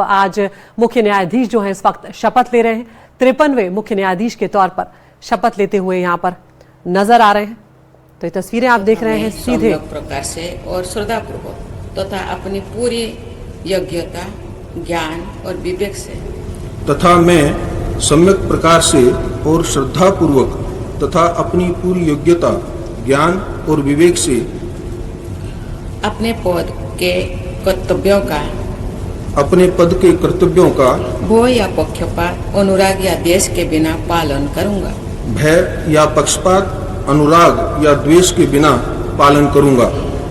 आज मुख्य न्यायाधीश जो हैं इस वक्त शपथ ले रहे हैं। 53वें मुख्य न्यायाधीश के तौर पर शपथ लेते हुए यहाँ पर नजर आ रहे हैं। तो ये तस्वीरें आप देख रहे हैं सीधे प्रकार से और श्रद्धापूर्वक तथा अपनी पूरी योग्यता, ज्ञान और विवेक से तथा मैं सम्यक प्रकार से और श्रद्धापूर्वक तथा अपनी पूरी योग्यता, ज्ञान और विवेक से अपने पद के कर्तव्यों का भय या पक्षपात, अनुराग या द्वेष के बिना पालन करूंगा। भय या पक्षपात, अनुराग या द्वेष के बिना पालन करूंगा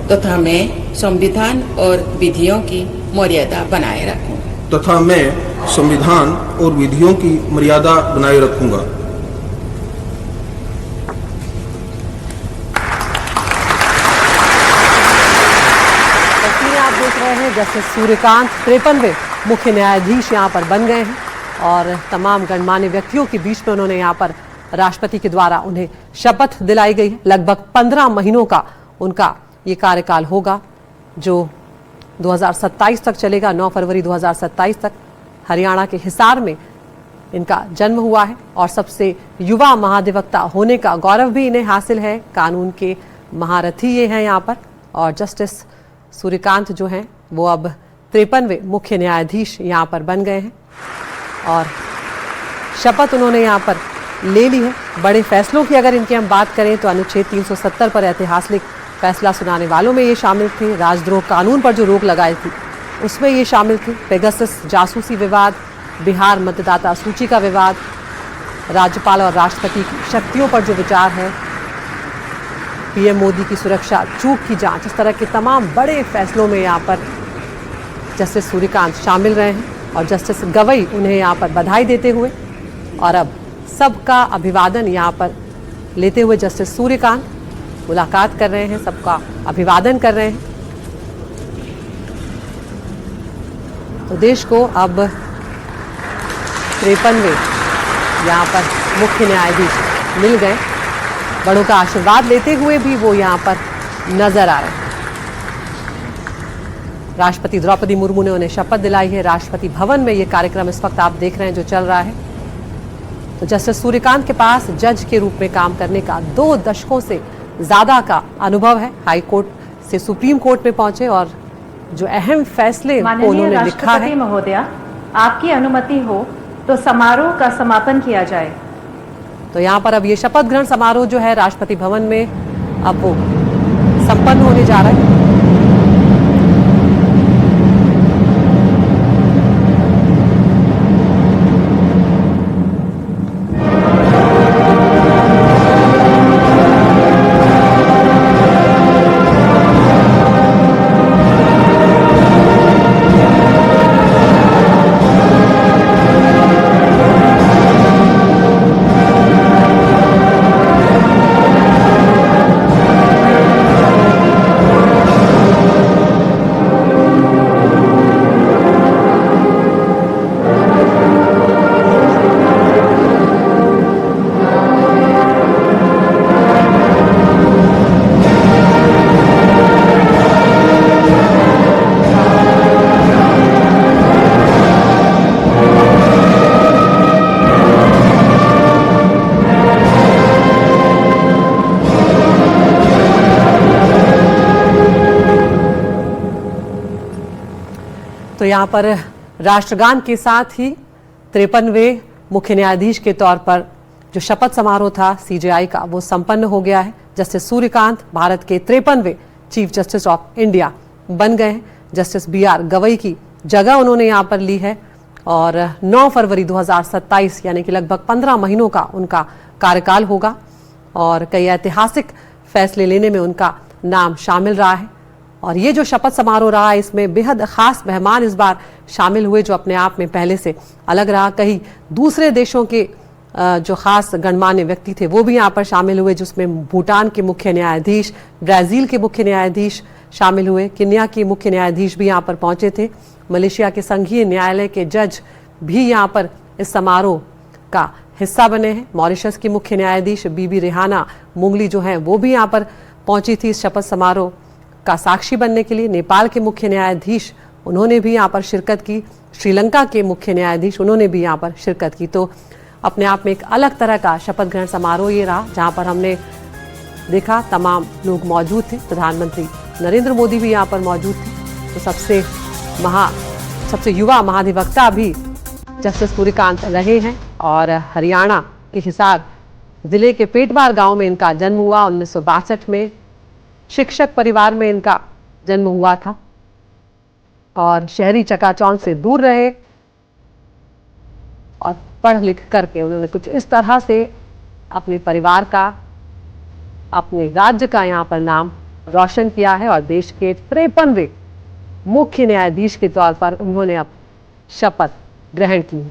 तथा मैं संविधान और विधियों की मर्यादा बनाए रखूंगा। तथा मैं संविधान और विधियों की मर्यादा बनाए रखूंगा। तस्वीरें आप देख रहे हैं जस्टिस सूर्यकांत 53वें मुख्य न्यायाधीश यहाँ पर बन गए हैं और तमाम गणमान्य व्यक्तियों के बीच में उन्होंने यहाँ पर राष्ट्रपति के द्वारा उन्हें शपथ दिलाई गई है। लगभग 15 महीनों का उनका ये कार्यकाल होगा जो 2027 तक चलेगा। 9 फरवरी 2027 तक हरियाणा के हिसार में इनका जन्म हुआ है और सबसे युवा महाधिवक्ता होने का गौरव भी इन्हें हासिल है। कानून के महारथी ये हैं यहाँ पर। और जस्टिस सूर्यकांत जो हैं वो अब 53वें मुख्य न्यायाधीश यहाँ पर बन गए हैं और शपथ उन्होंने यहाँ पर ले ली है। बड़े फैसलों की अगर इनकी हम बात करें तो अनुच्छेद 370 पर ऐतिहासिक फैसला सुनाने वालों में ये शामिल थे। राजद्रोह कानून पर जो रोक लगाई थी उसमें ये शामिल थे। पेगासस जासूसी विवाद, बिहार मतदाता सूची का विवाद, राज्यपाल और राष्ट्रपति की शक्तियों पर जो विचार है, पीएम मोदी की सुरक्षा चूक की जांच, इस तरह के तमाम बड़े फैसलों में यहाँ पर जस्टिस सूर्यकांत शामिल रहे हैं और जस्टिस गवई उन्हें यहाँ पर बधाई देते हुए और अब सबका अभिवादन यहाँ पर लेते हुए जस्टिस सूर्यकांत मुलाकात कर रहे हैं, सबका अभिवादन कर रहे हैं। तो देश को अब 53वें यहाँ पर मुख्य न्यायाधीश मिल गए। बड़ों का आशीर्वाद लेते हुए भी वो यहाँ पर नजर आ रहे हैं। राष्ट्रपति द्रौपदी मुर्मू ने उन्हें शपथ दिलाई है। राष्ट्रपति भवन में ये कार्यक्रम इस वक्त आप देख रहे हैं जो चल रहा है। तो जस्टिस सूर्यकांत के पास जज के रूप में काम करने का 2 दशकों से ज्यादा का अनुभव है। हाई कोर्ट से सुप्रीम कोर्ट में पहुंचे और जो अहम फैसले को उन्होंने लिखा है। महोदया, आपकी अनुमति हो तो समारोह का समापन किया जाए। तो यहाँ पर अब ये शपथ ग्रहण समारोह जो है राष्ट्रपति भवन में अब वो संपन्न होने जा रहा है। तो यहाँ पर राष्ट्रगान के साथ ही 53वें मुख्य न्यायाधीश के तौर पर जो शपथ समारोह था सीजेआई का वो संपन्न हो गया है। जस्टिस सूर्यकांत भारत के 53वें चीफ जस्टिस ऑफ इंडिया बन गए हैं। जस्टिस बीआर गवई की जगह उन्होंने यहाँ पर ली है और 9 फरवरी 2027 यानी कि लगभग 15 महीनों का उनका कार्यकाल होगा और कई ऐतिहासिक फैसले लेने में उनका नाम शामिल रहा है। और ये जो शपथ समारोह रहा है इसमें बेहद खास मेहमान इस बार शामिल हुए जो अपने आप में पहले से अलग रहा। कई दूसरे देशों के जो खास गणमान्य व्यक्ति थे वो भी यहाँ पर शामिल हुए, जिसमें भूटान के मुख्य न्यायाधीश, ब्राज़ील के मुख्य न्यायाधीश शामिल हुए, केन्या के मुख्य न्यायाधीश भी यहाँ पर पहुंचे थे, मलेशिया के संघीय न्यायालय के जज भी यहाँ पर इस समारोह का हिस्सा बने हैं। मॉरिशस की मुख्य न्यायाधीश बीबी रेहाना मुंगली जो हैं वो भी यहाँ पर पहुंची थी इस शपथ समारोह का साक्षी बनने के लिए। नेपाल के मुख्य न्यायाधीश उन्होंने भी यहाँ पर शिरकत की श्रीलंका के मुख्य न्यायाधीश, उन्होंने भी यहाँ पर शिरकत की। तो अपने आप में एक अलग तरह का शपथ ग्रहण समारोह ये रहा, जहाँ पर हमने देखा तमाम लोग मौजूद थे। प्रधानमंत्री नरेंद्र मोदी भी यहाँ पर मौजूद थे। तो सबसे युवा महाधिवक्ता भी जस्टिस सूर्यकांत रहे हैं और हरियाणा के हिसार जिले के पेटवार गांव में इनका जन्म हुआ। 1962 में शिक्षक परिवार में इनका जन्म हुआ था और शहरी चकाचौंध से दूर रहे और पढ़ लिख करके उन्होंने कुछ इस तरह से अपने परिवार का, अपने राज्य का यहाँ पर नाम रोशन किया है और देश के 53वें मुख्य न्यायाधीश के तौर पर उन्होंने अब शपथ ग्रहण की।